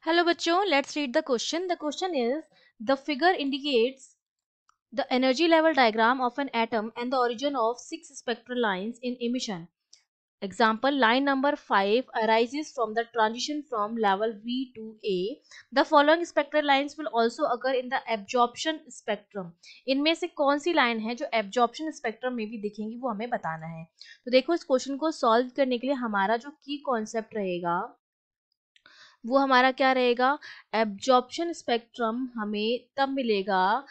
Hello बच्चों, let's read the question. The question is, the figure indicates the energy level diagram of an atom and the origin of 6 spectral lines in emission. Example, line number 5 arises from the transition from level V to A. The following spectral lines will also occur in the absorption spectrum. इनमें से कौन सी line है जो absorption spectrum में भी दिखेंगी, वो हमें बताना है. तो देखो, इस क्वेश्चन को सॉल्व करने के लिए हमारा जो की कॉन्सेप्ट रहेगा वो हमारा क्या रहेगा. एब्जॉर्प्शन स्पेक्ट्रम हमें तब मिलेगा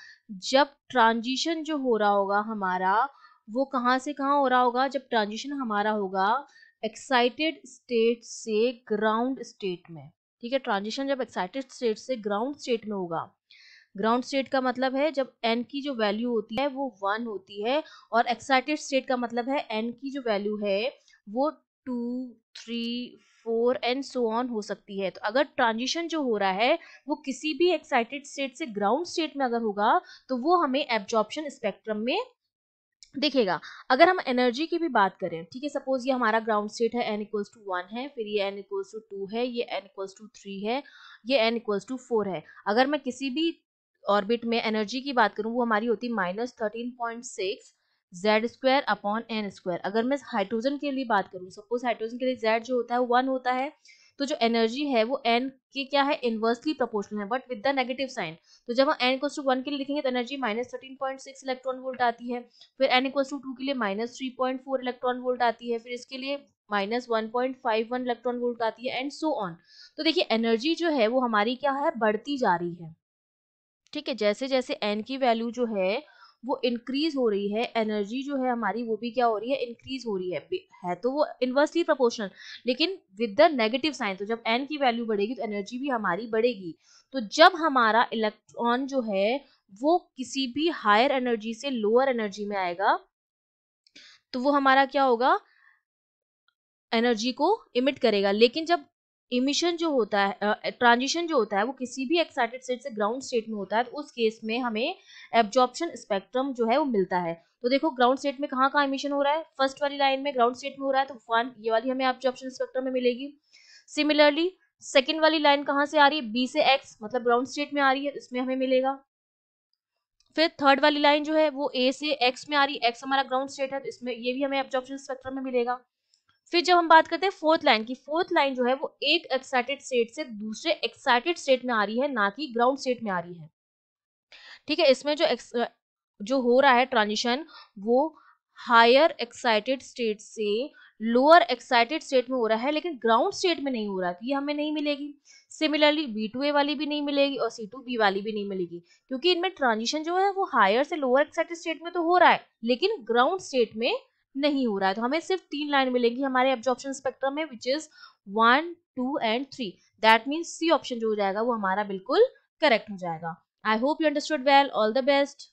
जब ट्रांजिशन जो हो रहा होगा हमारा, वो कहाँ से कहाँ हो रहा होगा. जब ट्रांजिशन हमारा होगा एक्साइटेड स्टेट से ग्राउंड स्टेट में. ठीक है, ट्रांजिशन जब एक्साइटेड स्टेट से ग्राउंड स्टेट में होगा. ग्राउंड स्टेट का मतलब है जब n की जो वैल्यू होती है वो 1 होती है, और एक्साइटेड स्टेट का मतलब है n की जो वैल्यू है वो 2, 3, 4 एंड सो ऑन हो सकती है. तो अगर ट्रांजिशन जो हो रहा है वो किसी भी एक्साइटेड स्टेट से ग्राउंड स्टेट में अगर होगा तो वो हमें एब्जॉर्प्शन स्पेक्ट्रम में दिखेगा. अगर हम एनर्जी की भी बात करें, ठीक है, सपोज ये हमारा ग्राउंड स्टेट है, n इक्वल्स टू 1 है, फिर ये n इक्वल्स टू 2 है, ये n इक्वल्स टू 3 है, ये n इक्वल्स टू 4 है. अगर मैं किसी भी ऑर्बिट में एनर्जी की बात करूं वो हमारी होती है -13.6 Z square upon n square. अगर मैं हाइड्रोजन के लिए बात करूं, सपोज हाइड्रोजन के लिए जेड जो होता है वो 1 होता है, तो जो एनर्जी है वो n के क्या है, इनवर्सली प्रोपोर्शनल है, but with the negative sign. तो जब हम n इक्वल्स टू 1 के लिए लिखेंगे तो एनर्जी -13.6 इलेक्ट्रॉन वोल्ट आती है. फिर n इक्वल्स टू 2 के लिए -3.4 इलेक्ट्रॉन वोल्ट आती है, फिर इसके लिए -1.51 इलेक्ट्रॉन वोल्ट आती है, एंड सो ऑन. तो देखिए, एनर्जी जो है वो हमारी क्या है, बढ़ती जा रही है. ठीक है, जैसे जैसे n की वैल्यू जो है वो इंक्रीज हो रही है, एनर्जी जो है हमारी वो भी क्या हो रही है, इंक्रीज हो रही है तो वो इनवर्सली प्रोपोर्शनल, लेकिन विद द नेगेटिव साइन. तो जब n की वैल्यू बढ़ेगी तो एनर्जी भी हमारी बढ़ेगी. तो जब हमारा इलेक्ट्रॉन जो है वो किसी भी हायर एनर्जी से लोअर एनर्जी में आएगा तो वो हमारा क्या होगा, एनर्जी को इमिट करेगा. लेकिन जब इमिशन जो होता है, ट्रांजिशन जो होता है वो किसी भी एक्साइटेड स्टेट से ग्राउंड स्टेट में होता है, तो उस केस में हमें एब्जॉर्प्शन स्पेक्ट्रम जो है वो मिलता है. तो देखो, ग्राउंड स्टेट में कहाँ कहाँ इमिशन हो रहा है, फर्स्ट वाली लाइन में ग्राउंड स्टेट में हो रहा है, तो 1 ये वाली हमें एब्जॉर्प्शन स्पेक्ट्रम में मिलेगी. सिमिलरली सेकेंड वाली लाइन कहाँ से आ रही है, बी से एक्स, मतलब ग्राउंड स्टेट में आ रही है, इसमें हमें मिलेगा. फिर थर्ड वाली लाइन जो है वो ए से एक्स में आ रही है, एक्स हमारा ग्राउंड स्टेट है, तो इसमें ये भी हमें एब्जॉर्प्शन स्पेक्ट्रम में मिलेगा. फिर जब हम बात करते हैं फोर्थ लाइन की, फोर्थ लाइन जो है वो एक एक्साइटेड स्टेट से दूसरे एक्साइटेड स्टेट में आ रही है, ना कि ग्राउंड स्टेट में आ रही है. ठीक है, इसमें जो हो रहा है ट्रांजिशन वो हायर एक्साइटेड स्टेट से लोअर एक्साइटेड स्टेट में हो रहा है, लेकिन ग्राउंड स्टेट में नहीं हो रहा, तो ये हमें नहीं मिलेगी. सिमिलरली B2A वाली भी नहीं मिलेगी और C2B वाली भी नहीं मिलेगी, क्योंकि इनमें ट्रांजिशन जो है वो हायर से लोअर एक्साइटेड स्टेट में तो हो रहा है, लेकिन ग्राउंड स्टेट में नहीं हो रहा है. तो हमें सिर्फ 3 लाइन मिलेंगी हमारे एब्जॉर्प्शन स्पेक्ट्रम में, which is 1, 2 and 3. That means C option जो हो जाएगा वो हमारा बिल्कुल करेक्ट हो जाएगा. I hope you understood well. All the best.